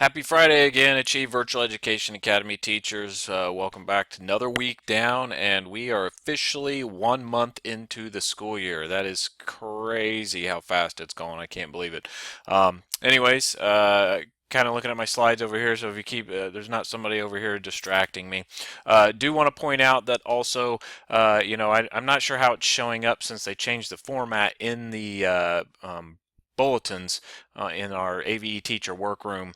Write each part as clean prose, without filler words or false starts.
Happy Friday again, Achieve Virtual Education Academy teachers. Welcome back to another week down, and we are officially 1 month into the school year. That is crazy how fast it's going. I can't believe it. Anyways, kind of looking at my slides over here, so if you keep, there's not somebody over here distracting me. Do want to point out that also, I'm not sure how it's showing up since they changed the format in the bulletins in our AVE teacher workroom.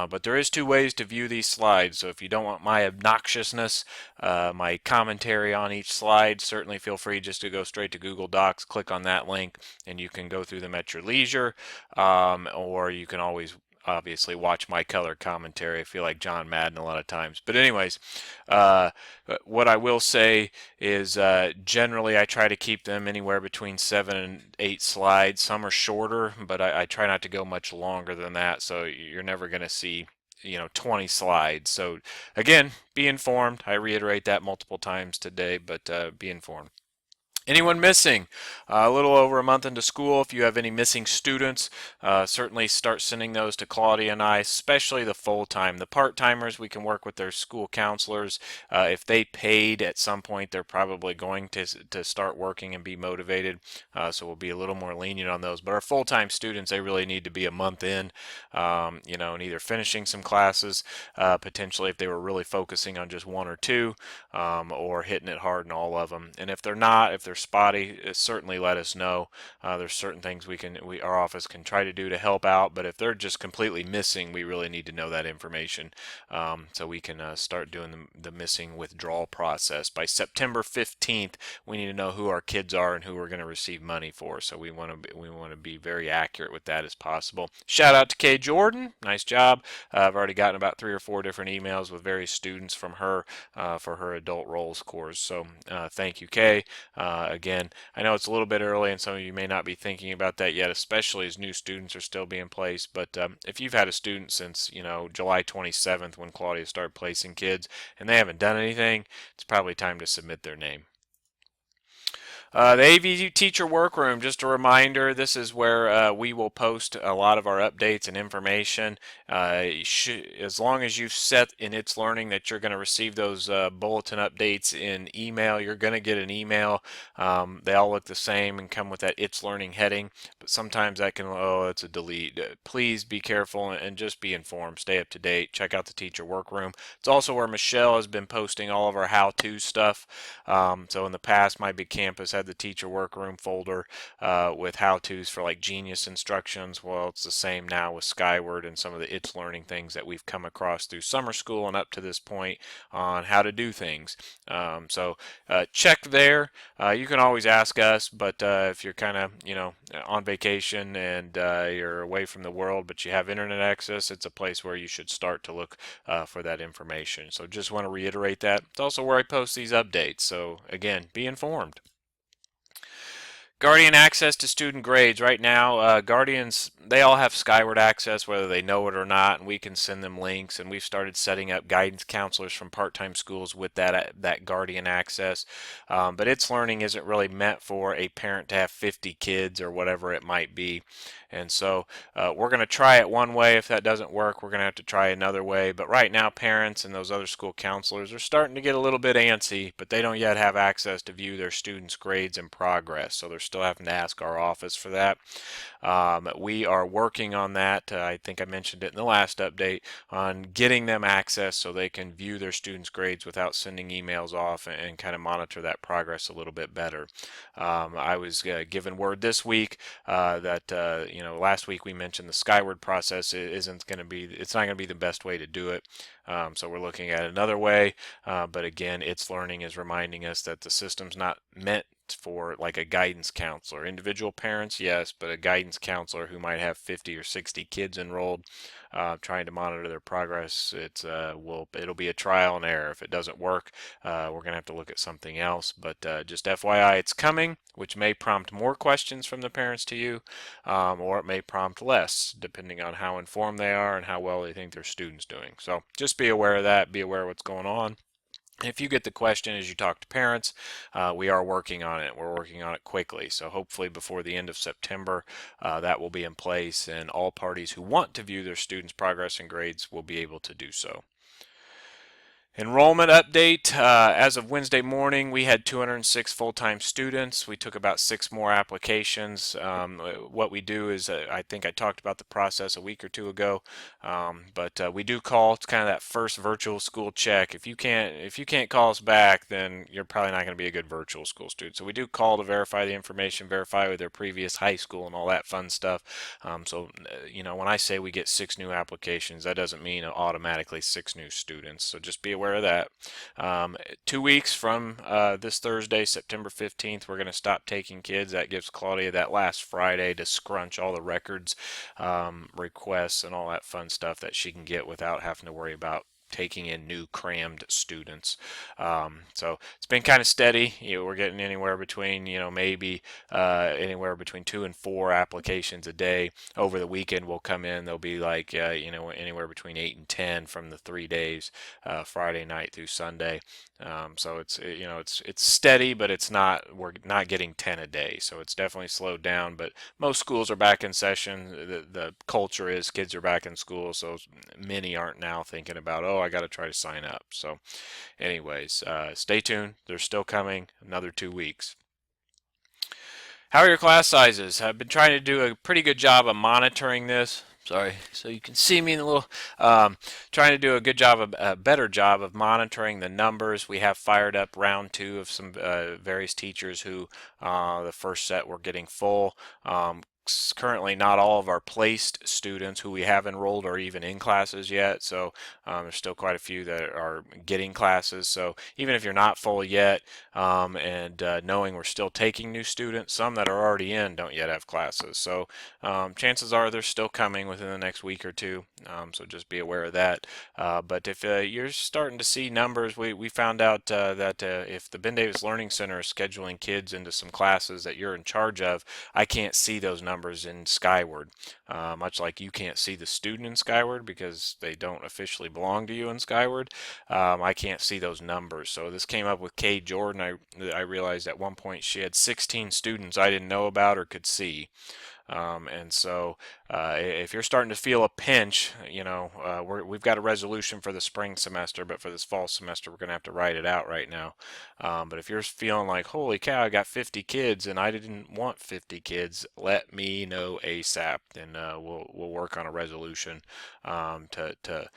But there is two ways to view these slides. So if you don't want my obnoxiousness, my commentary on each slide, certainly feel free just to go straight to Google Docs, click on that link, and you can go through them at your leisure. Or you can always obviously watch my color commentary. I feel like John Madden a lot of times. But anyways, uh, what I will say is generally I try to keep them anywhere between 7 and 8 slides. Some are shorter, but I try not to go much longer than that. So you're never going to see 20 slides. So again, be informed. I reiterate that multiple times today, but be informed. Anyone missing? A little over a month into school. If you have any missing students, certainly start sending those to Claudia and I, especially the full-time. The part-timers, we can work with their school counselors. If they paid at some point, they're probably going to start working and be motivated. So we'll be a little more lenient on those. But our full-time students, they really need to be a month in, and either finishing some classes, potentially if they were really focusing on just one or two, or hitting it hard in all of them. And if they're not, if they're spotty, certainly let us know. There's certain things our office can try to do to help out, but if they're just completely missing, we really need to know that information, so we can start doing the missing withdrawal process. By September 15th, we need to know who our kids are and who we're going to receive money for. So we want to be very accurate with that as possible. Shout out to Kay Jordan, nice job. I've already gotten about 3 or 4 different emails with various students from her for her adult roles course. So thank you, Kay. Again, I know it's a little bit early and some of you may not be thinking about that yet, especially as new students are still being placed. But if you've had a student since, July 27th when Claudia started placing kids and they haven't done anything, it's probably time to submit their name. The AV Teacher Workroom, just a reminder, this is where we will post a lot of our updates and information. As long as you've set in It's Learning that you're going to receive those bulletin updates in email, you're going to get an email. They all look the same and come with that It's Learning heading, but sometimes that can, it's a delete. Please be careful and just be informed. Stay up to date. Check out the Teacher Workroom. It's also where Michelle has been posting all of our how-to stuff. So in the past, My Big Campus had the teacher workroom folder with how-tos for like Genius instructions. Well, it's the same now with Skyward and some of the It's Learning things that we've come across through summer school and up to this point on how to do things. So check there. You can always ask us, but if you're kind of on vacation and you're away from the world, but you have internet access, it's a place where you should start to look for that information. So just want to reiterate that. It's also where I post these updates. So again, be informed. Guardian access to student grades. Right now, Guardians, they all have Skyward access, whether they know it or not, and we can send them links. And we've started setting up guidance counselors from part-time schools with that Guardian access. But It's Learning isn't really meant for a parent to have 50 kids or whatever it might be. And so we're going to try it one way. If that doesn't work, we're going to have to try another way. But right now, parents and those other school counselors are starting to get a little bit antsy, but they don't yet have access to view their students' grades and progress. So they're still having to ask our office for that. We are working on that. I think I mentioned it in the last update on getting them access so they can view their students' grades without sending emails off and kind of monitor that progress a little bit better. I was given word this week that last week we mentioned the Skyward process it's not going to be the best way to do it. So we're looking at another way, but again, It's Learning is reminding us that the system's not meant for like a guidance counselor. Individual parents, yes, but a guidance counselor who might have 50 or 60 kids enrolled, trying to monitor their progress. It'll be a trial and error. If it doesn't work, we're gonna have to look at something else. But just FYI, it's coming, which may prompt more questions from the parents to you, or it may prompt less, depending on how informed they are and how well they think their student's doing. So just be aware of that. Be aware of what's going on. If you get the question as you talk to parents, we are working on it. We're working on it quickly. So hopefully before the end of September, that will be in place, and all parties who want to view their students' progress and grades will be able to do so. Enrollment update. As of Wednesday morning, we had 206 full-time students. We took about 6 more applications. What we do is, I think I talked about the process a week or two ago, but we do call. It's kind of that first virtual school check. If you can't call us back, then you're probably not going to be a good virtual school student. So we do call to verify the information, verify with their previous high school and all that fun stuff. When I say we get 6 new applications, that doesn't mean automatically 6 new students. So just be aware of that. 2 weeks from this Thursday, September 15th, we're going to stop taking kids. That gives Claudia that last Friday to scrunch all the records, requests, and all that fun stuff that she can get without having to worry about taking in new crammed students. So it's been kind of steady. We're getting anywhere between, maybe anywhere between 2 and 4 applications a day. Over the weekend will come in. There'll be like, anywhere between 8 and 10 from the 3 days, Friday night through Sunday. So it's steady, but we're not getting 10 a day. So it's definitely slowed down, but most schools are back in session. The culture is kids are back in school, so many aren't now thinking about, oh, I got to try to sign up. So anyways, stay tuned. They're still coming, another 2 weeks. How are your class sizes? I've been trying to do a pretty good job of monitoring this. Sorry, so you can see me in the little. Trying to do a better job of monitoring the numbers. We have fired up round 2 of some various teachers who the first set were getting full. Currently, not all of our placed students who we have enrolled are even in classes yet, so there's still quite a few that are getting classes. So even if you're not full yet, and knowing we're still taking new students, some that are already in don't yet have classes. So chances are they're still coming within the next week or two, so just be aware of that. But if you're starting to see numbers, we found out that if the Ben Davis Learning Center is scheduling kids into some classes that you're in charge of, I can't see those numbers in Skyward, much like you can't see the student in Skyward because they don't officially belong to you in Skyward. I can't see those numbers. So this came up with Kay Jordan. I realized at one point she had 16 students I didn't know about or could see. And so, if you're starting to feel a pinch, we've got a resolution for the spring semester, but for this fall semester, we're going to have to write it out right now. But if you're feeling like, holy cow, I got 50 kids and I didn't want 50 kids, let me know ASAP, and we'll work on a resolution to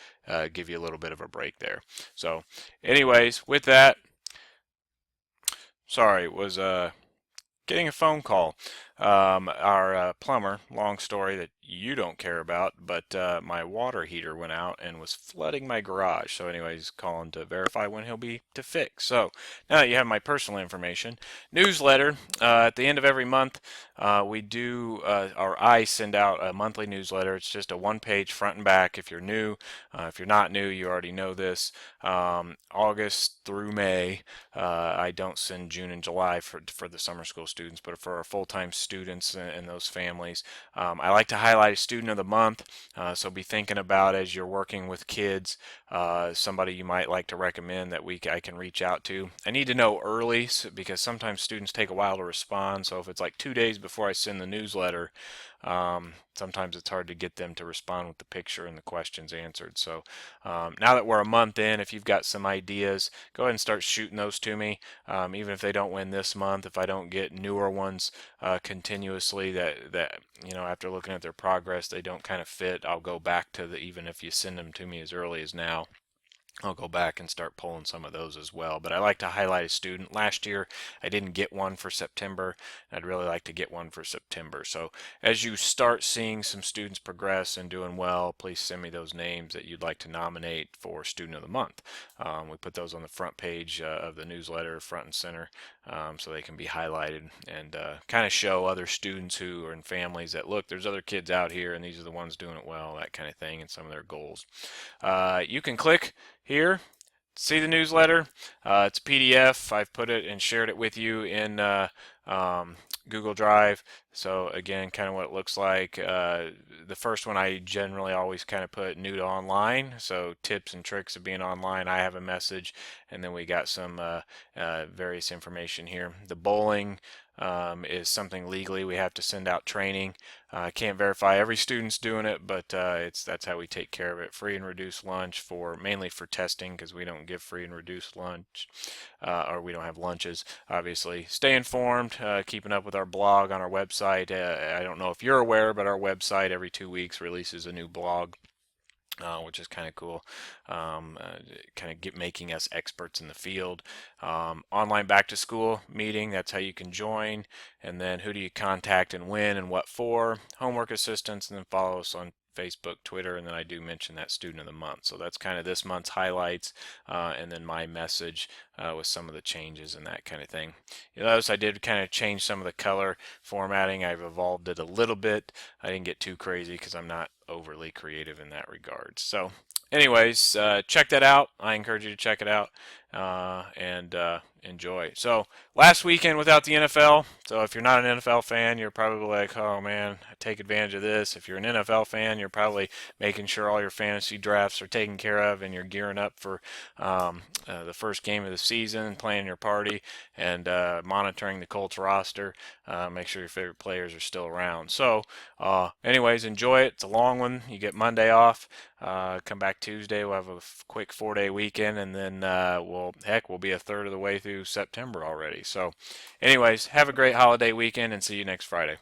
give you a little bit of a break there. So, anyways, with that, sorry, was getting a phone call. Our plumber, long story that you don't care about, but my water heater went out and was flooding my garage. So anyways, calling to verify when he'll be to fix. So now that you have my personal information, newsletter, at the end of every month, we do, or I send out a monthly newsletter. It's just a 1-page front and back. If you're new, if you're not new, you already know this. August through May, I don't send June and July for the summer school students, but for our full-time students and those families. I like to highlight a student of the month, so be thinking about as you're working with kids, somebody you might like to recommend that I can reach out to. I need to know early because sometimes students take a while to respond, so if it's like 2 days before I send the newsletter, sometimes it's hard to get them to respond with the picture and the questions answered. So now that we're a month in, if you've got some ideas, go ahead and start shooting those to me. Even if they don't win this month, if I don't get newer ones continuously that after looking at their progress they don't kind of fit, I'll go back to even if you send them to me as early as now, I'll go back and start pulling some of those as well. But I like to highlight a student. Last year, I didn't get one for September. I'd really like to get one for September. So as you start seeing some students progress and doing well, please send me those names that you'd like to nominate for Student of the Month. We put those on the front page of the newsletter, front and center, so they can be highlighted and kind of show other students who are in families that, look, there's other kids out here and these are the ones doing it well, that kind of thing, and some of their goals. You can click here, see the newsletter. It's a PDF. I've put it and shared it with you in Google Drive. So again, kind of what it looks like. The first one I generally always kind of put new to online. So tips and tricks of being online. I have a message, and then we got some various information here. The bowling is something legally we have to send out training. I can't verify every student's doing it, but that's how we take care of it. Free and reduced lunch for mainly for testing because we don't give free and reduced lunch, or we don't have lunches. Obviously, stay informed. Keeping up with our blog on our website. I don't know if you're aware, but our website every 2 weeks releases a new blog. Which is kind of cool, kind of making us experts in the field. Online back to school meeting, that's how you can join. And then who do you contact and when and what for? Homework assistance, and then follow us on Facebook, Twitter, and then I do mention that student of the month. So that's kind of this month's highlights, and then my message with some of the changes and that kind of thing. You notice I did kind of change some of the color formatting. I've evolved it a little bit. I didn't get too crazy because I'm not overly creative in that regard. So anyways, check that out. I encourage you to check it out and enjoy. So last weekend without the NFL. So if you're not an NFL fan, you're probably like, oh man, take advantage of this. If you're an NFL fan, you're probably making sure all your fantasy drafts are taken care of and you're gearing up for the first game of the season, planning your party, and monitoring the Colts roster. Make sure your favorite players are still around. So anyways, enjoy it. It's a long one. You get Monday off. Come back Tuesday. We'll have a quick 4-day weekend, and then we'll be a third of the way through September already. So anyways, have a great holiday weekend and see you next Friday.